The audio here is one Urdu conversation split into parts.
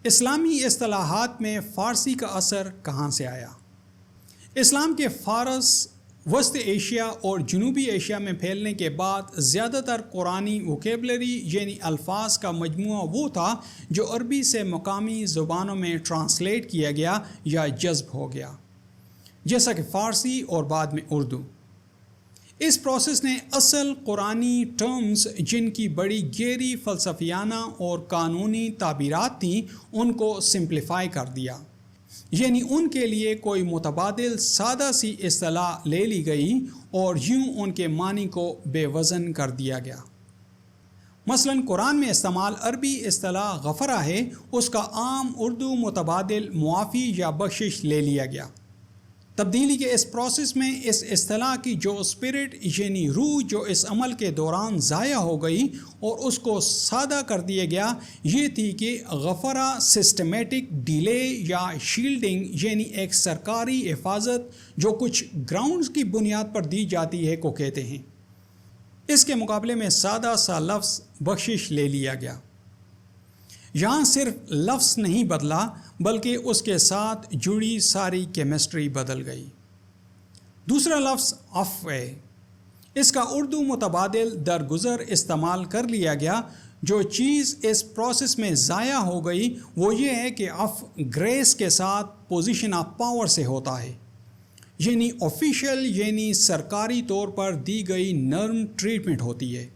اسلامی اصطلاحات میں فارسی کا اثر کہاں سے آیا؟ اسلام کے فارس وسط ایشیا اور جنوبی ایشیا میں پھیلنے کے بعد زیادہ تر قرآنی ووکیبلری یعنی الفاظ کا مجموعہ وہ تھا جو عربی سے مقامی زبانوں میں ٹرانسلیٹ کیا گیا یا جذب ہو گیا، جیسا کہ فارسی اور بعد میں اردو۔ اس پروسیس نے اصل قرآنی ٹرمز جن کی بڑی گہری فلسفیانہ اور قانونی تعبیرات تھیں ان کو سمپلیفائی کر دیا، یعنی ان کے لیے کوئی متبادل سادہ سی اصطلاح لے لی گئی اور یوں ان کے معنی کو بے وزن کر دیا گیا۔ مثلاً قرآن میں استعمال عربی اصطلاح غفرہ ہے، اس کا عام اردو متبادل معافی یا بخشش لے لیا گیا۔ تبدیلی کے اس پروسیس میں اس اصطلاح کی جو اسپرٹ یعنی روح جو اس عمل کے دوران ضائع ہو گئی اور اس کو سادہ کر دیا گیا، یہ تھی کہ غفرہ سسٹمیٹک ڈیلے یا شیلڈنگ یعنی ایک سرکاری حفاظت جو کچھ گراؤنڈز کی بنیاد پر دی جاتی ہے کو کہتے ہیں۔ اس کے مقابلے میں سادہ سا لفظ بخشش لے لیا گیا۔ یہاں صرف لفظ نہیں بدلا بلکہ اس کے ساتھ جڑی ساری کیمسٹری بدل گئی۔ دوسرا لفظ عفو ہے، اس کا اردو متبادل درگزر استعمال کر لیا گیا۔ جو چیز اس پروسیس میں ضائع ہو گئی وہ یہ ہے کہ عفو گریس کے ساتھ پوزیشن آف پاور سے ہوتا ہے، یعنی آفیشیل یعنی سرکاری طور پر دی گئی نرم ٹریٹمنٹ ہوتی ہے،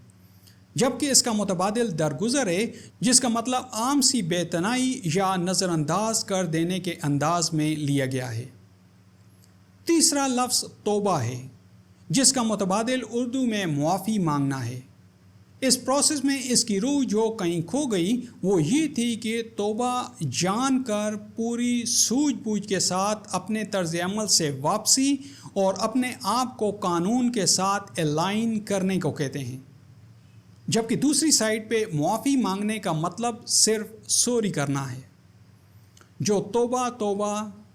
جبکہ اس کا متبادل درگزر ہے جس کا مطلب عام سی بے تنائی یا نظر انداز کر دینے کے انداز میں لیا گیا ہے۔ تیسرا لفظ توبہ ہے، جس کا متبادل اردو میں معافی مانگنا ہے۔ اس پروسیس میں اس کی روح جو کہیں کھو گئی وہ یہ تھی کہ توبہ جان کر پوری سوجھ بوجھ کے ساتھ اپنے طرز عمل سے واپسی اور اپنے آپ کو قانون کے ساتھ الائن کرنے کو کہتے ہیں، جبکہ دوسری سائڈ پہ معافی مانگنے کا مطلب صرف سوری کرنا ہے، جو توبہ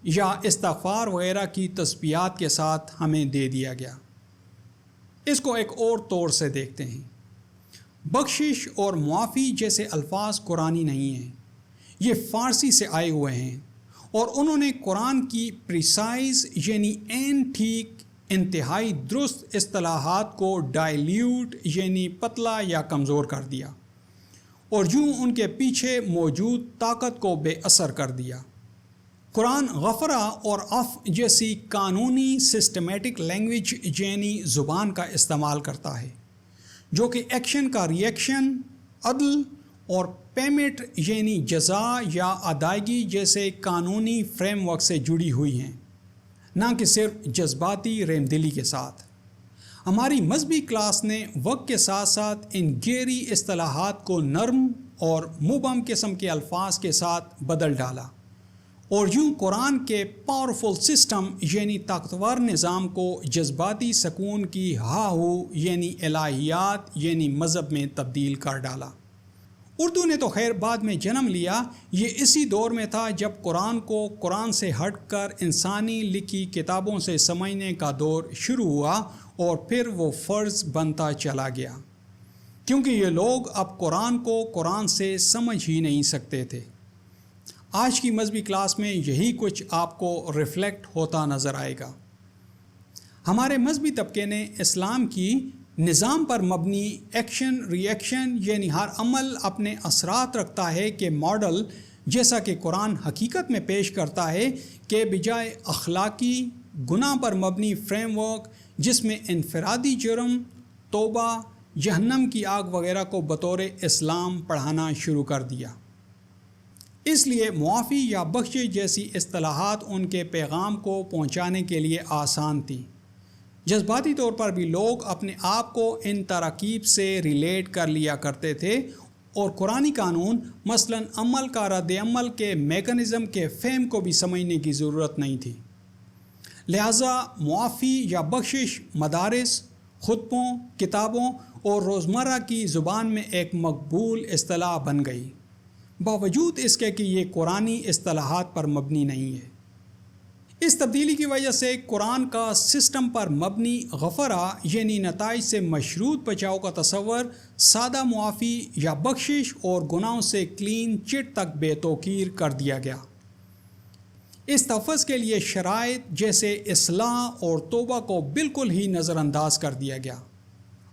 یا استغفار وغیرہ کی تسبیحات کے ساتھ ہمیں دے دیا گیا۔ اس کو ایک اور طور سے دیکھتے ہیں۔ بخشش اور معافی جیسے الفاظ قرآنی نہیں ہیں، یہ فارسی سے آئے ہوئے ہیں اور انہوں نے قرآن کی پریسائز یعنی عین ٹھیک انتہائی درست اصطلاحات کو ڈائلیوٹ یعنی پتلا یا کمزور کر دیا اور یوں ان کے پیچھے موجود طاقت کو بے اثر کر دیا۔ قرآن غفرہ اور عفو جیسی قانونی سسٹمیٹک لینگویج یعنی زبان کا استعمال کرتا ہے، جو کہ ایکشن کا ری ایکشن، عدل اور پیمنٹ یعنی جزا یا ادائیگی جیسے قانونی فریم ورک سے جڑی ہوئی ہیں، نہ کہ صرف جذباتی رحم دلی کے ساتھ۔ ہماری مذہبی کلاس نے وقت کے ساتھ ساتھ ان گہری اصطلاحات کو نرم اور مبہم قسم کے الفاظ کے ساتھ بدل ڈالا اور یوں قرآن کے پاورفل سسٹم یعنی طاقتور نظام کو جذباتی سکون کی ہاہو یعنی الہیات یعنی مذہب میں تبدیل کر ڈالا۔ اردو نے تو خیر بعد میں جنم لیا، یہ اسی دور میں تھا جب قرآن کو قرآن سے ہٹ کر انسانی لکھی کتابوں سے سمجھنے کا دور شروع ہوا اور پھر وہ فرض بنتا چلا گیا، کیونکہ یہ لوگ اب قرآن کو قرآن سے سمجھ ہی نہیں سکتے تھے۔ آج کی مذہبی کلاس میں یہی کچھ آپ کو ریفلیکٹ ہوتا نظر آئے گا۔ ہمارے مذہبی طبقے نے اسلام کی نظام پر مبنی ایکشن ری ایکشن یعنی ہر عمل اپنے اثرات رکھتا ہے کہ ماڈل جیسا کہ قرآن حقیقت میں پیش کرتا ہے کہ بجائے اخلاقی گناہ پر مبنی فریم ورک جس میں انفرادی جرم، توبہ، جہنم کی آگ وغیرہ کو بطور اسلام پڑھانا شروع کر دیا۔ اس لیے معافی یا بخشش جیسی اصطلاحات ان کے پیغام کو پہنچانے کے لیے آسان تھی۔ جذباتی طور پر بھی لوگ اپنے آپ کو ان تراکیب سے ریلیٹ کر لیا کرتے تھے اور قرآنی قانون مثلاً عمل کا رد عمل کے میکانزم کے فہم کو بھی سمجھنے کی ضرورت نہیں تھی۔ لہٰذا معافی یا بخشش مدارس، خطبوں، کتابوں اور روزمرہ کی زبان میں ایک مقبول اصطلاح بن گئی، باوجود اس کے کہ یہ قرآنی اصطلاحات پر مبنی نہیں ہے۔ اس تبدیلی کی وجہ سے قرآن کا سسٹم پر مبنی غفرہ یعنی نتائج سے مشروط بچاؤ کا تصور سادہ معافی یا بخشش اور گناہوں سے کلین چٹ تک بے توقیر کر دیا گیا۔ اس تحفظ کے لیے شرائط جیسے اصلاح اور توبہ کو بالکل ہی نظر انداز کر دیا گیا۔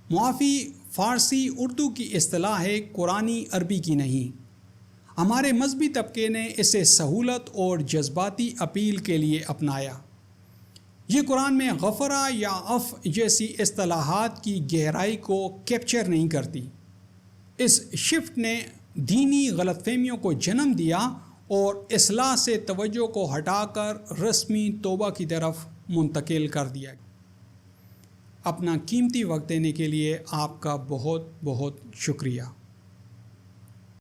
معافی فارسی اردو کی اصطلاح ہے، قرآنی عربی کی نہیں۔ ہمارے مذہبی طبقے نے اسے سہولت اور جذباتی اپیل کے لیے اپنایا۔ یہ قرآن میں غفرہ یا عفو جیسی اصطلاحات کی گہرائی کو کیپچر نہیں کرتی۔ اس شفٹ نے دینی غلط فہمیوں کو جنم دیا اور اصلاح سے توجہ کو ہٹا کر رسمی توبہ کی طرف منتقل کر دیا۔ اپنا قیمتی وقت دینے کے لیے آپ کا بہت بہت شکریہ۔